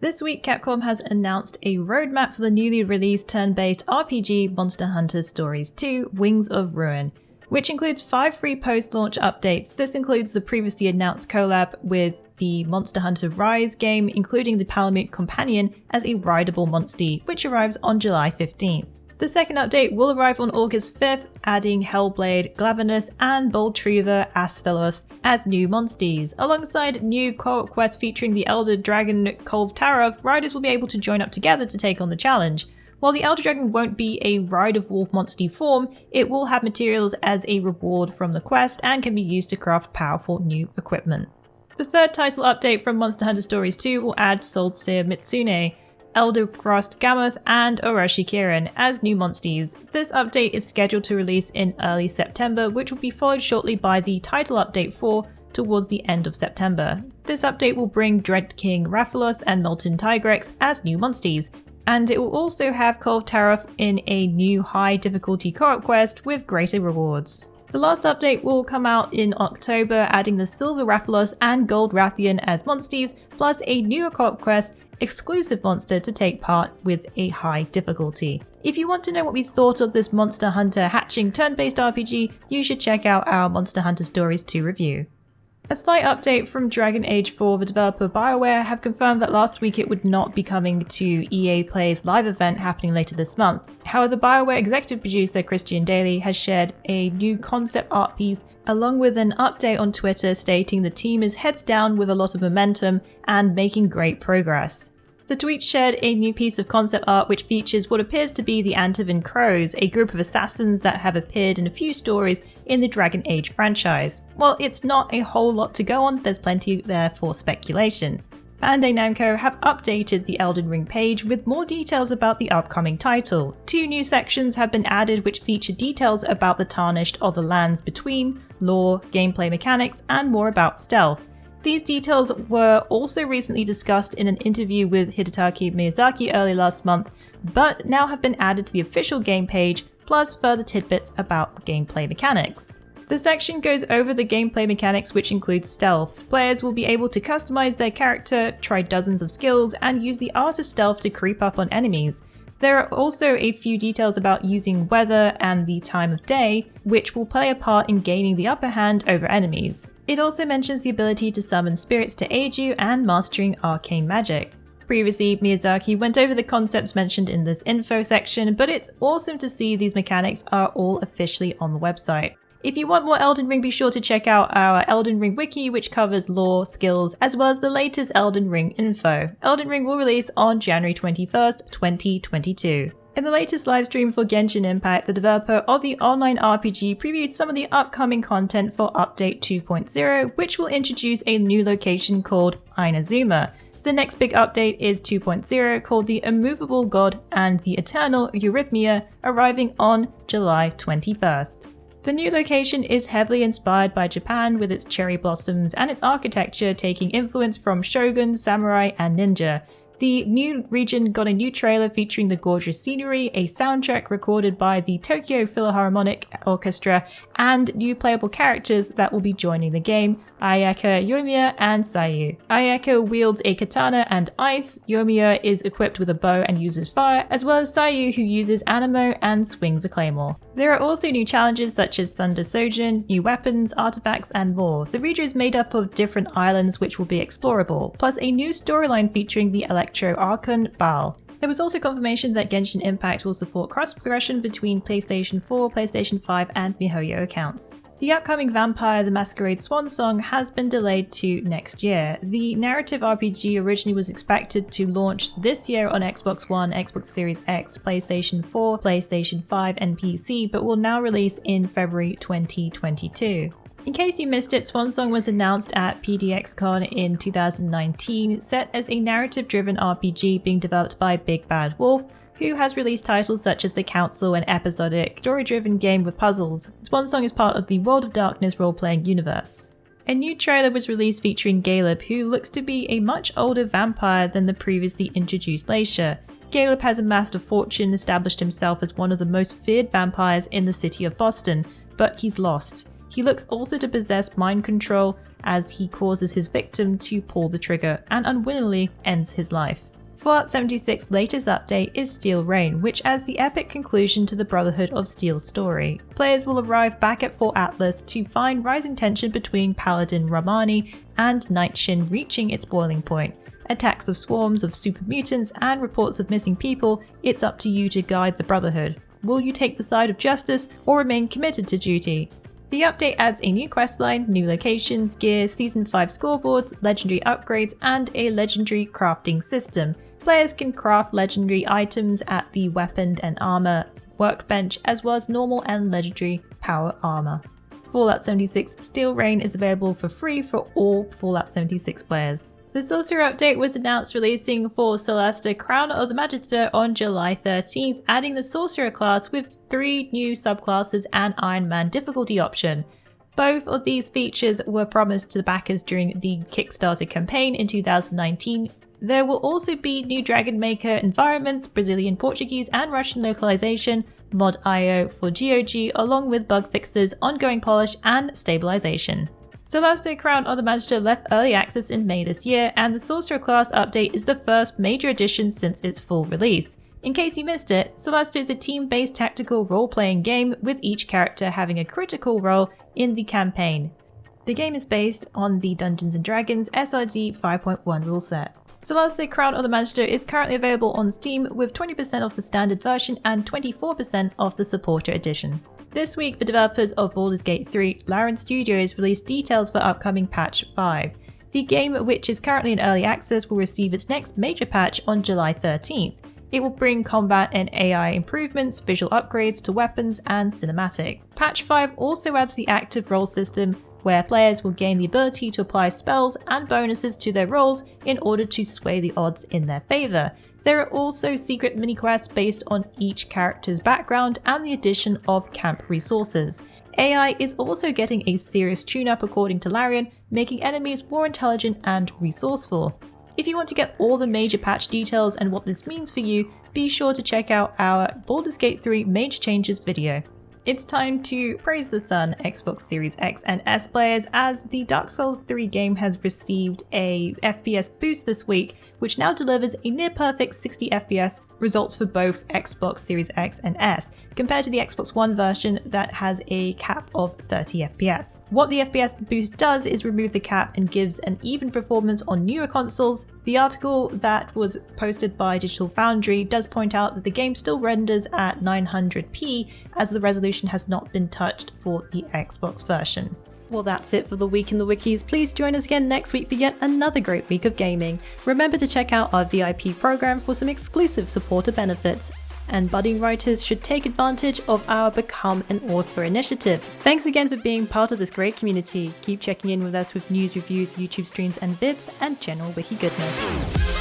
This week, Capcom has announced a roadmap for the newly released turn-based RPG Monster Hunter Stories 2: Wings of Ruin, which includes 5 free post-launch updates. This includes the previously announced collab with the Monster Hunter Rise game, including the Palamute Companion as a rideable monstie, which arrives on July 15th. The second update will arrive on August 5th, adding Hellblade, Glavenus, and Boltreaver Astalos as new monsties. Alongside new co-op quests featuring the Elder Dragon Kolv Tarov, riders will be able to join up together to take on the challenge. While the Elder Dragon won't be a Ride of Wolf monstie form, it will have materials as a reward from the quest and can be used to craft powerful new equipment. The third title update from Monster Hunter Stories 2 will add Soulseer Mitsune, Elder Frost Gammoth, and Orochi Kirin as new monsties. This update is scheduled to release in early September, which will be followed shortly by the title update 4 towards the end of September. This update will bring Dread King Rathalos and Molten Tigrex as new monsties, and it will also have Kolv Tarov in a new high difficulty co-op quest with greater rewards. The last update will come out in October, adding the Silver Rathalos and Gold Rathian as monsties, plus a new co-op quest exclusive monster to take part with a high difficulty. If you want to know what we thought of this Monster Hunter hatching turn-based RPG, you should check out our Monster Hunter Stories 2 review. A slight update from Dragon Age 4, the developer BioWare have confirmed that last week it would not be coming to EA Play's live event happening later this month. However, BioWare executive producer Christian Daly has shared a new concept art piece along with an update on Twitter stating the team is heads down with a lot of momentum and making great progress. The tweet shared a new piece of concept art which features what appears to be the Antivin Crows, a group of assassins that have appeared in a few stories in the Dragon Age franchise. While it's not a whole lot to go on, there's plenty there for speculation. Bandai Namco have updated the Elden Ring page with more details about the upcoming title. 2 new sections have been added which feature details about the Tarnished or the Lands Between, lore, gameplay mechanics, and more about stealth. These details were also recently discussed in an interview with Hidetaka Miyazaki early last month, but now have been added to the official game page, plus further tidbits about gameplay mechanics. The section goes over the gameplay mechanics, which includes stealth. Players will be able to customize their character, try dozens of skills, and use the art of stealth to creep up on enemies. There are also a few details about using weather and the time of day, which will play a part in gaining the upper hand over enemies. It also mentions the ability to summon spirits to aid you and mastering arcane magic. Previously, Miyazaki went over the concepts mentioned in this info section, but it's awesome to see these mechanics are all officially on the website. If you want more Elden Ring, be sure to check out our Elden Ring wiki, which covers lore, skills, as well as the latest Elden Ring info. Elden Ring will release on January 21st, 2022. In the latest livestream for Genshin Impact, the developer of the online RPG previewed some of the upcoming content for Update 2.0, which will introduce a new location called Inazuma. The next big update is 2.0, called the Immovable God and the Eternal Eurythmia, arriving on July 21st. The new location is heavily inspired by Japan, with its cherry blossoms and its architecture taking influence from shogun, samurai, and ninja. The new region got a new trailer featuring the gorgeous scenery, a soundtrack recorded by the Tokyo Philharmonic Orchestra, and new playable characters that will be joining the game, Ayaka, Yoimiya, and Sayu. Ayaka wields a katana and ice, Yoimiya is equipped with a bow and uses fire, as well as Sayu, who uses anemo and swings a claymore. There are also new challenges such as Thunder Sojin, new weapons, artifacts, and more. The region is made up of different islands which will be explorable, plus a new storyline featuring the Electro Archon Baal. There was also confirmation that Genshin Impact will support cross-progression between PlayStation 4, PlayStation 5, and MiHoYo accounts. The upcoming Vampire the Masquerade Swan Song has been delayed to next year. The narrative RPG originally was expected to launch this year on Xbox One, Xbox Series X, PlayStation 4, PlayStation 5, and PC, but will now release in February 2022. In case you missed it, Swansong was announced at PDXCon in 2019, set as a narrative-driven RPG being developed by Big Bad Wolf, who has released titles such as The Council, an episodic, story-driven game with puzzles. Swansong is part of the World of Darkness role-playing universe. A new trailer was released featuring Galeb, who looks to be a much older vampire than the previously introduced Leisha. Galeb has amassed a fortune, established himself as one of the most feared vampires in the city of Boston, but he's lost. He looks also to possess mind control as he causes his victim to pull the trigger and unwittingly ends his life. Fallout 76's latest update is Steel Reign, which adds the epic conclusion to the Brotherhood of Steel's story. Players will arrive back at Fort Atlas to find rising tension between Paladin Romani and Night Shin reaching its boiling point. Attacks of swarms of super mutants and reports of missing people, it's up to you to guide the Brotherhood. Will you take the side of justice or remain committed to duty? The update adds a new questline, new locations, gear, Season 5 scoreboards, legendary upgrades, and a legendary crafting system. Players can craft legendary items at the weapon and armor workbench, as well as normal and legendary power armor. Fallout 76 Steel Reign is available for free for all Fallout 76 players. The Sorcerer update was announced releasing for Solasta Crown of the Magister on July 13th, adding the Sorcerer class with 3 new subclasses and Iron Man difficulty option. Both of these features were promised to the backers during the Kickstarter campaign in 2019. There will also be new Dragon Maker environments, Brazilian, Portuguese and Russian localization, mod IO for GOG, along with bug fixes, ongoing polish and stabilization. Solasta Crown of the Magister left early access in May this year, and the Sorcerer class update is the first major addition since its full release. In case you missed it, Solasta is a team-based tactical role-playing game with each character having a critical role in the campaign. The game is based on the Dungeons & Dragons SRD 5.1 rule set. Solasta Crown of the Magister is currently available on Steam with 20% off the standard version and 24% off the supporter edition. This week, the developers of Baldur's Gate 3, Larian Studios, released details for upcoming patch 5. The game, which is currently in early access, will receive its next major patch on July 13th. It will bring combat and AI improvements, visual upgrades to weapons, and cinematic. Patch 5 also adds the active role system, where players will gain the ability to apply spells and bonuses to their roles in order to sway the odds in their favour. There are also secret mini-quests based on each character's background and the addition of camp resources. AI is also getting a serious tune-up according to Larian, making enemies more intelligent and resourceful. If you want to get all the major patch details and what this means for you, be sure to check out our Baldur's Gate 3 Major Changes video. It's time to praise the sun, Xbox Series X and S players, as the Dark Souls 3 game has received a FPS boost this week, which now delivers a near-perfect 60 FPS results for both Xbox Series X and S, compared to the Xbox One version that has a cap of 30 FPS. What the FPS boost does is remove the cap and gives an even performance on newer consoles. The article that was posted by Digital Foundry does point out that the game still renders at 900p, as the resolution has not been touched for the Xbox version. Well, that's it for the Week in the Wikis. Please join us again next week for yet another great week of gaming. Remember to check out our VIP program for some exclusive supporter benefits. And budding writers should take advantage of our Become an Author initiative. Thanks again for being part of this great community. Keep checking in with us with news, reviews, YouTube streams and vids, and general wiki goodness.